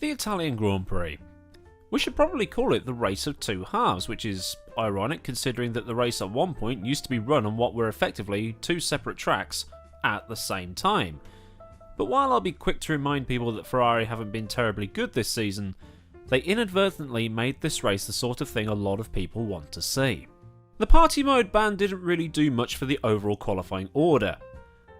the Italian Grand Prix. We should probably call it the race of two halves, which is ironic considering that the race at one point used to be run on what were effectively two separate tracks at the same time. But while I'll be quick to remind people that Ferrari haven't been terribly good this season, they inadvertently made this race the sort of thing a lot of people want to see. The party mode ban didn't really do much for the overall qualifying order.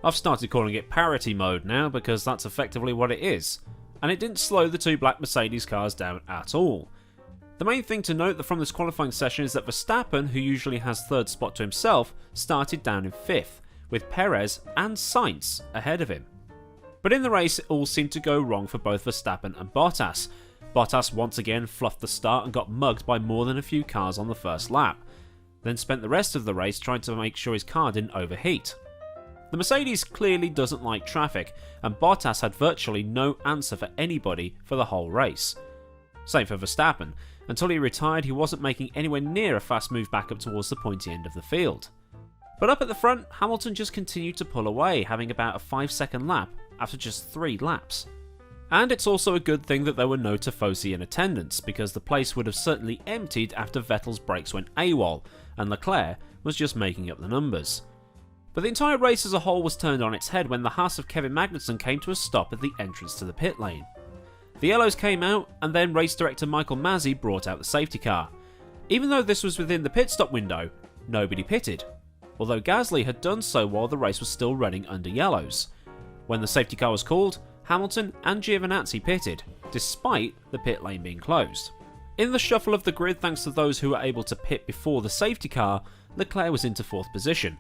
I've started calling it parity mode now because that's effectively what it is, and it didn't slow the two black Mercedes cars down at all. The main thing to note from this qualifying session is that Verstappen, who usually has third spot to himself, started down in fifth, with Perez and Sainz ahead of him. But in the race it all seemed to go wrong for both Verstappen and Bottas. Bottas once again fluffed the start and got mugged by more than a few cars on the first lap, then spent the rest of the race trying to make sure his car didn't overheat. The Mercedes clearly doesn't like traffic, and Bottas had virtually no answer for anybody for the whole race. Same for Verstappen. Until he retired, he wasn't making anywhere near a fast move back up towards the pointy end of the field. But up at the front, Hamilton just continued to pull away, having about a 5-second lap after just 3 laps. And it's also a good thing that there were no Tifosi in attendance, because the place would have certainly emptied after Vettel's brakes went AWOL, and Leclerc was just making up the numbers. But the entire race as a whole was turned on its head when the Haas of Kevin Magnussen came to a stop at the entrance to the pit lane. The yellows came out, and then race director Michael Masi brought out the safety car. Even though this was within the pit stop window, nobody pitted, although Gasly had done so while the race was still running under yellows. When the safety car was called, Hamilton and Giovinazzi pitted, despite the pit lane being closed. In the shuffle of the grid, thanks to those who were able to pit before the safety car, Leclerc was into 4th position,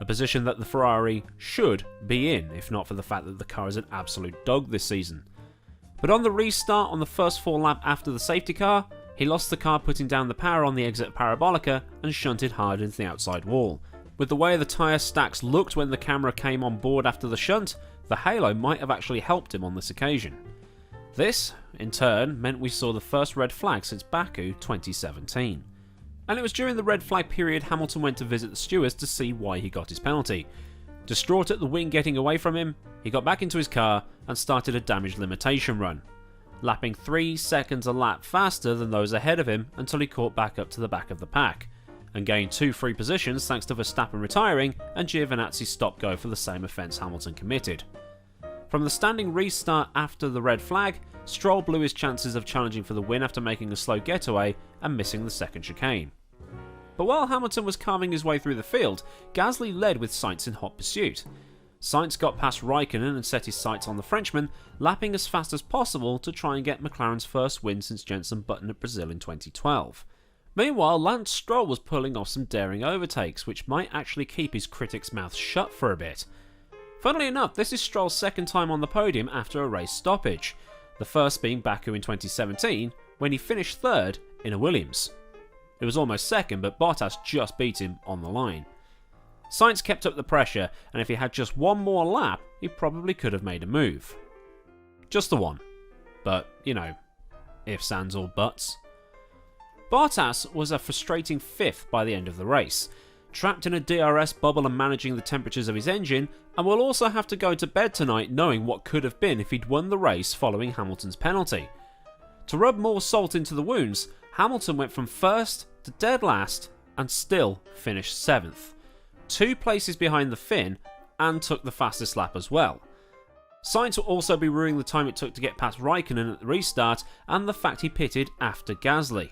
a position that the Ferrari should be in, if not for the fact that the car is an absolute dog this season. But on the restart on the first full lap after the safety car, he lost the car putting down the power on the exit parabolica and shunted hard into the outside wall. With the way the tyre stacks looked when the camera came on board after the shunt, the halo might have actually helped him on this occasion. This, in turn, meant we saw the first red flag since Baku 2017. And it was during the red flag period Hamilton went to visit the stewards to see why he got his penalty. Distraught at the wing getting away from him, he got back into his car and started a damage limitation run, lapping 3 seconds a lap faster than those ahead of him until he caught back up to the back of the pack, and gained 2 free positions thanks to Verstappen retiring and Giovinazzi's stop-go for the same offence Hamilton committed. From the standing restart after the red flag, Stroll blew his chances of challenging for the win after making a slow getaway and missing the second chicane. But while Hamilton was carving his way through the field, Gasly led with Sainz in hot pursuit. Sainz got past Raikkonen and set his sights on the Frenchman, lapping as fast as possible to try and get McLaren's first win since Jenson Button at Brazil in 2012. Meanwhile, Lance Stroll was pulling off some daring overtakes, which might actually keep his critics' mouths shut for a bit. Funnily enough, this is Stroll's second time on the podium after a race stoppage, the first being Baku in 2017, when he finished third in a Williams. It was almost second, but Bottas just beat him on the line. Sainz kept up the pressure, and if he had just one more lap, he probably could have made a move. Just the one. But, you know, ifs, ands or buts. Bottas was a frustrating 5th by the end of the race, trapped in a DRS bubble and managing the temperatures of his engine, and will also have to go to bed tonight knowing what could have been if he'd won the race following Hamilton's penalty. To rub more salt into the wounds, Hamilton went from first to dead last and still finished 7th, 2 places behind the Finn, and took the fastest lap as well. Sainz will also be ruining the time it took to get past Raikkonen at the restart and the fact he pitted after Gasly.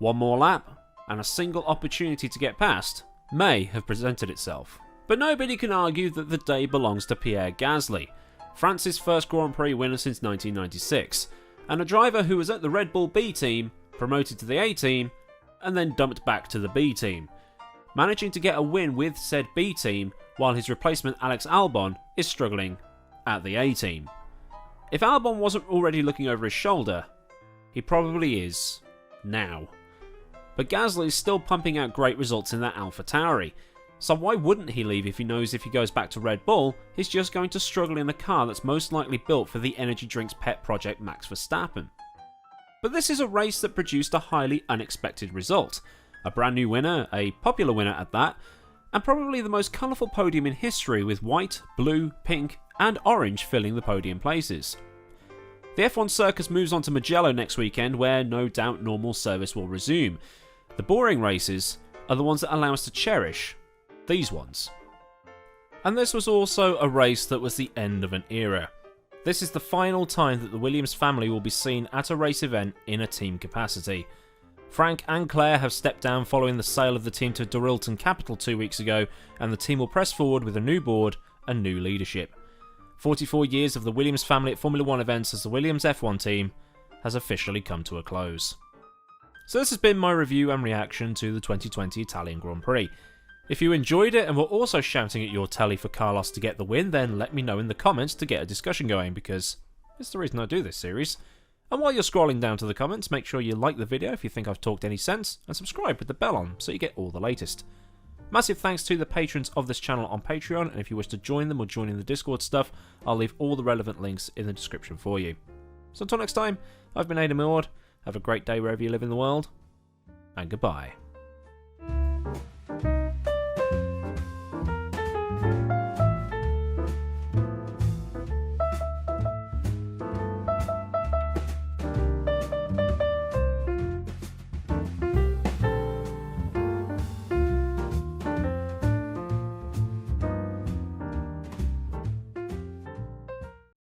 One more lap, and a single opportunity to get past may have presented itself. But nobody can argue that the day belongs to Pierre Gasly, France's first Grand Prix winner since 1996, and a driver who was at the Red Bull B team, promoted to the A team, and then dumped back to the B team, managing to get a win with said B team while his replacement Alex Albon is struggling at the A team. If Albon wasn't already looking over his shoulder, he probably is now. But Gasly is still pumping out great results in that AlphaTauri, so why wouldn't he leave if he knows if he goes back to Red Bull, he's just going to struggle in a car that's most likely built for the energy drinks pet project Max Verstappen. But this is a race that produced a highly unexpected result, a brand new winner, a popular winner at that, and probably the most colourful podium in history with white, blue, pink and orange filling the podium places. The F1 circus moves on to Mugello next weekend, where no doubt normal service will resume. The boring races are the ones that allow us to cherish these ones. And this was also a race that was the end of an era. This is the final time that the Williams family will be seen at a race event in a team capacity. Frank and Claire have stepped down following the sale of the team to Dorilton Capital 2 weeks ago, and the team will press forward with a new board and new leadership. 44 years of the Williams family at Formula 1 events as the Williams F1 team has officially come to a close. So this has been my review and reaction to the 2020 Italian Grand Prix. If you enjoyed it and were also shouting at your telly for Carlos to get the win, then let me know in the comments to get a discussion going, because it's the reason I do this series. And while you're scrolling down to the comments, make sure you like the video if you think I've talked any sense, and subscribe with the bell on so you get all the latest. Massive thanks to the patrons of this channel on Patreon, and if you wish to join them or join in the Discord stuff, I'll leave all the relevant links in the description for you. So until next time, I've been Millward. Have a great day wherever you live in the world, and goodbye.